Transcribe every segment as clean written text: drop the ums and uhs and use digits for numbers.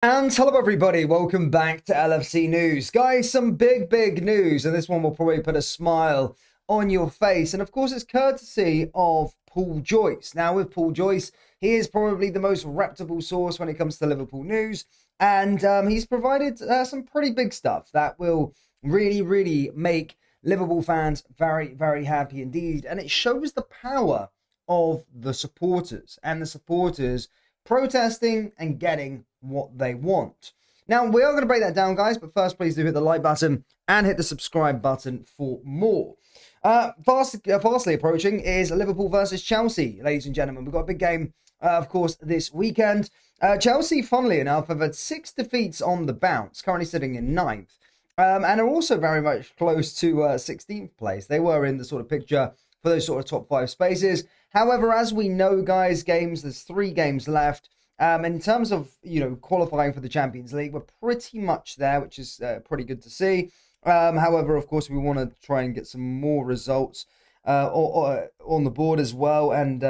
And hello everybody, welcome back to LFC News. Guys, some big news, and this one will probably put a smile on your face. And of course, it's courtesy of Paul Joyce. Now, with Paul Joyce, he is probably the most reputable source when it comes to Liverpool news. And he's provided some pretty big stuff that will really make Liverpool fans very happy indeed. And it shows the power of the supporters and the supporters protesting and getting what they want. Now, we are going to break that down, guys, but first, please do hit the like button and hit the subscribe button for more. Fastly approaching is Liverpool versus Chelsea, ladies and gentlemen. We've got a big game, of course, this weekend. Chelsea, funnily enough, have had 6 defeats on the bounce, currently sitting in 9th, and are also very much close to 16th place. They were in the sort of picture for those sort of top 5 spaces. However, as we know, guys, there's 3 games left. In terms of, qualifying for the Champions League, we're pretty much there, which is pretty good to see. However, of course, we want to try and get some more results on the board as well. And,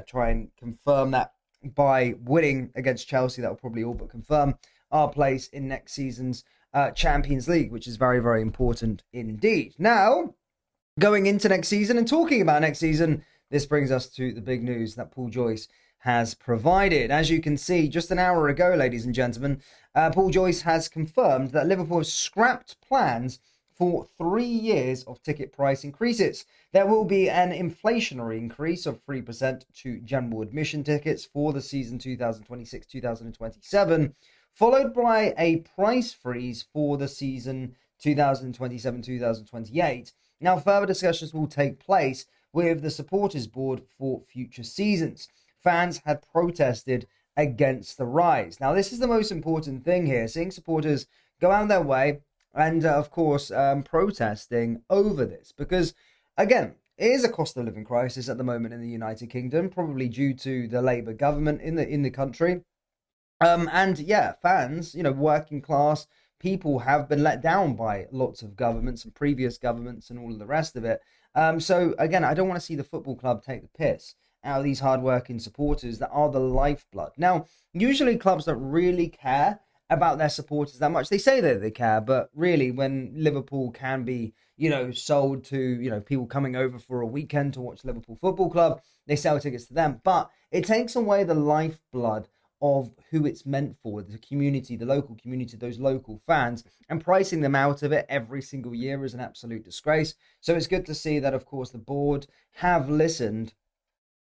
try and confirm that by winning against Chelsea. That will probably all but confirm our place in next season's Champions League, which is very important indeed. Now, going into next season and talking about next season, this brings us to the big news that Paul Joyce has provided. As you can see, just an hour ago, ladies and gentlemen, Paul Joyce has confirmed that Liverpool have scrapped plans for 3 years of ticket price increases. There will be an inflationary increase of 3% to general admission tickets for the season 2026-2027, followed by a price freeze for the season 2027-2028. Now, further discussions will take place with the supporters board for future seasons. Fans had protested against the rise. Now, this is the most important thing here, seeing supporters go out their way and, of course, protesting over this. Because, again, it is a cost of living crisis at the moment in the United Kingdom, probably due to the Labour government in the country. Fans, working class people have been let down by lots of governments and previous governments and all of the rest of it. So, again, I don't want to see the football club take the piss out of these hard-working supporters that are the lifeblood. Now, usually clubs don't really care about their supporters that much. They say that they care, but really when Liverpool can be, sold to, people coming over for a weekend to watch Liverpool Football Club, they sell tickets to them. But it takes away the lifeblood of who it's meant for, the community, the local community, those local fans, and pricing them out of it every single year is an absolute disgrace. So it's good to see that, of course, the board have listened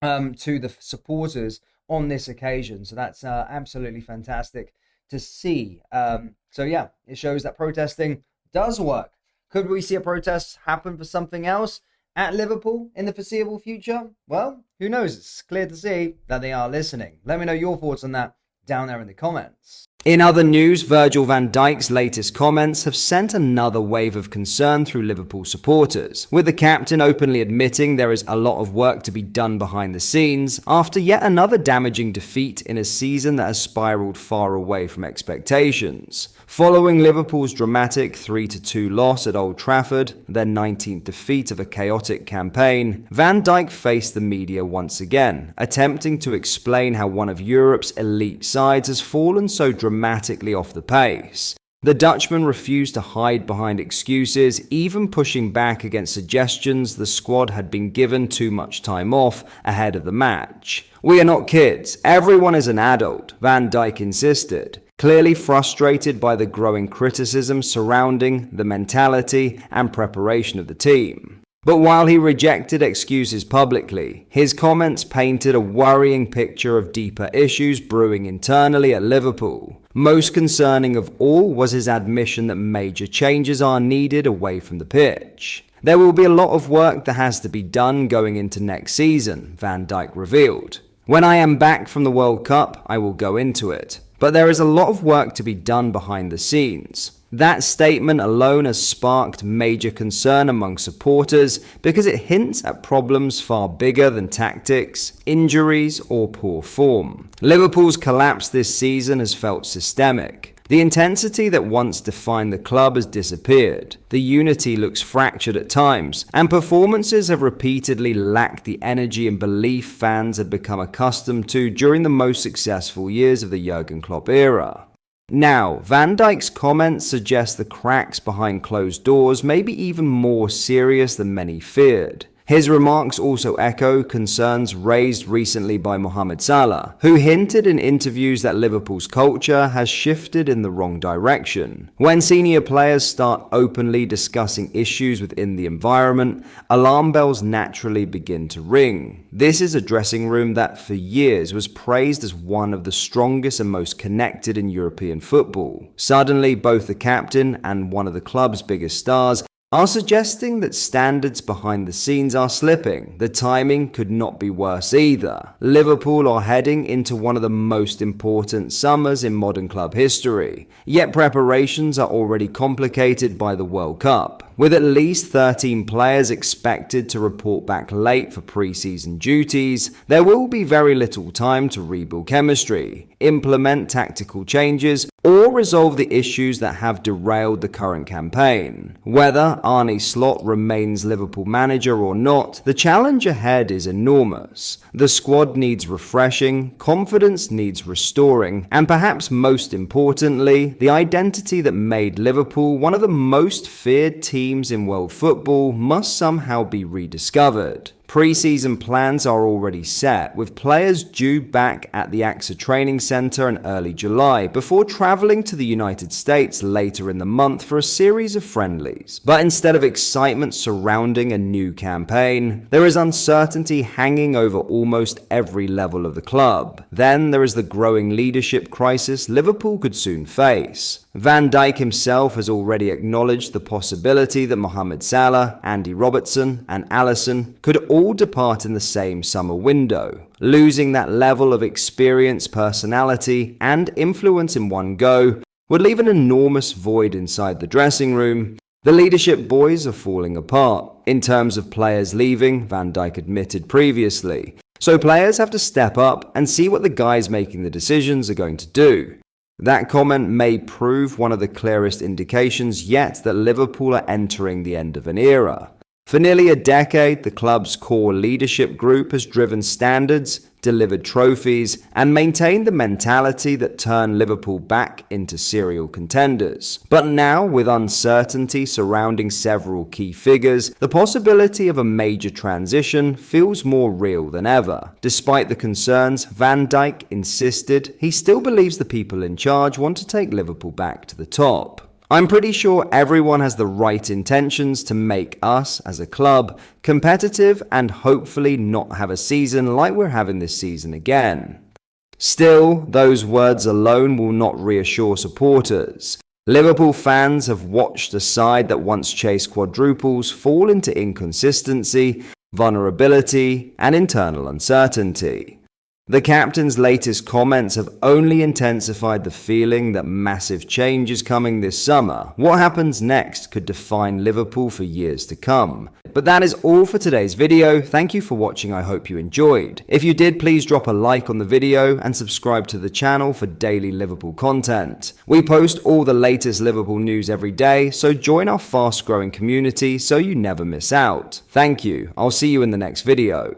to the supporters on this occasion. So that's absolutely fantastic to see. It shows that protesting does work. Could we see a protest happen for something else at Liverpool in the foreseeable future? Well, who knows? It's clear to see that they are listening. Let me know your thoughts on that down there in the comments. In other news, Virgil van Dijk's latest comments have sent another wave of concern through Liverpool supporters, with the captain openly admitting there is a lot of work to be done behind the scenes after yet another damaging defeat in a season that has spiralled far away from expectations. Following Liverpool's dramatic 3-2 loss at Old Trafford, their 19th defeat of a chaotic campaign, Van Dijk faced the media once again, attempting to explain how one of Europe's elite sides has fallen so dramatically off the pace. The Dutchman refused to hide behind excuses, even pushing back against suggestions the squad had been given too much time off ahead of the match. "We are not kids, everyone is an adult," Van Dijk insisted, clearly frustrated by the growing criticism surrounding the mentality and preparation of the team. But while he rejected excuses publicly, his comments painted a worrying picture of deeper issues brewing internally at Liverpool. Most concerning of all was his admission that major changes are needed away from the pitch. "There will be a lot of work that has to be done going into next season," Van Dijk revealed. "When I am back from the World Cup, I will go into it. But there is a lot of work to be done behind the scenes." That statement alone has sparked major concern among supporters because it hints at problems far bigger than tactics, injuries, or poor form. Liverpool's collapse this season has felt systemic. The intensity that once defined the club has disappeared. The unity looks fractured at times, and performances have repeatedly lacked the energy and belief fans had become accustomed to during the most successful years of the Jurgen Klopp era. Now, Van Dijk's comments suggest the cracks behind closed doors may be even more serious than many feared. His remarks also echo concerns raised recently by Mohamed Salah, who hinted in interviews that Liverpool's culture has shifted in the wrong direction. When senior players start openly discussing issues within the environment, alarm bells naturally begin to ring. This is a dressing room that for years was praised as one of the strongest and most connected in European football. Suddenly, both the captain and one of the club's biggest stars are suggesting that standards behind the scenes are slipping. The timing could not be worse either. Liverpool are heading into one of the most important summers in modern club history, yet preparations are already complicated by the World Cup. With at least 13 players expected to report back late for pre-season duties, there will be very little time to rebuild chemistry, implement tactical changes, or resolve the issues that have derailed the current campaign. Whether Arne Slot remains Liverpool manager or not, the challenge ahead is enormous. The squad needs refreshing, confidence needs restoring, and perhaps most importantly, the identity that made Liverpool one of the most feared teams in world football must somehow be rediscovered. Pre-season plans are already set, with players due back at the AXA training centre in early July before travelling to the United States later in the month for a series of friendlies. But instead of excitement surrounding a new campaign, there is uncertainty hanging over almost every level of the club. Then there is the growing leadership crisis Liverpool could soon face. Van Dijk himself has already acknowledged the possibility that Mohamed Salah, Andy Robertson, and Alisson could all depart in the same summer window. Losing that level of experience, personality, and influence in one go would leave an enormous void inside the dressing room. The leadership boys are falling apart. In terms of players leaving, Van Dijk admitted previously. So players have to step up and see what the guys making the decisions are going to do. That comment may prove one of the clearest indications yet that Liverpool are entering the end of an era. For nearly a decade, the club's core leadership group has driven standards, delivered trophies, and maintained the mentality that turned Liverpool back into serial contenders. But now, with uncertainty surrounding several key figures, the possibility of a major transition feels more real than ever. Despite the concerns, Van Dijk insisted he still believes the people in charge want to take Liverpool back to the top. I'm pretty sure everyone has the right intentions to make us, as a club, competitive and hopefully not have a season like we're having this season again. Still, those words alone will not reassure supporters. Liverpool fans have watched a side that once chased quadruples fall into inconsistency, vulnerability, and internal uncertainty. The captain's latest comments have only intensified the feeling that massive change is coming this summer. What happens next could define Liverpool for years to come. But that is all for today's video. Thank you for watching. I hope you enjoyed. If you did, please drop a like on the video and subscribe to the channel for daily Liverpool content. We post all the latest Liverpool news every day, so join our fast-growing community so you never miss out. Thank you. I'll see you in the next video.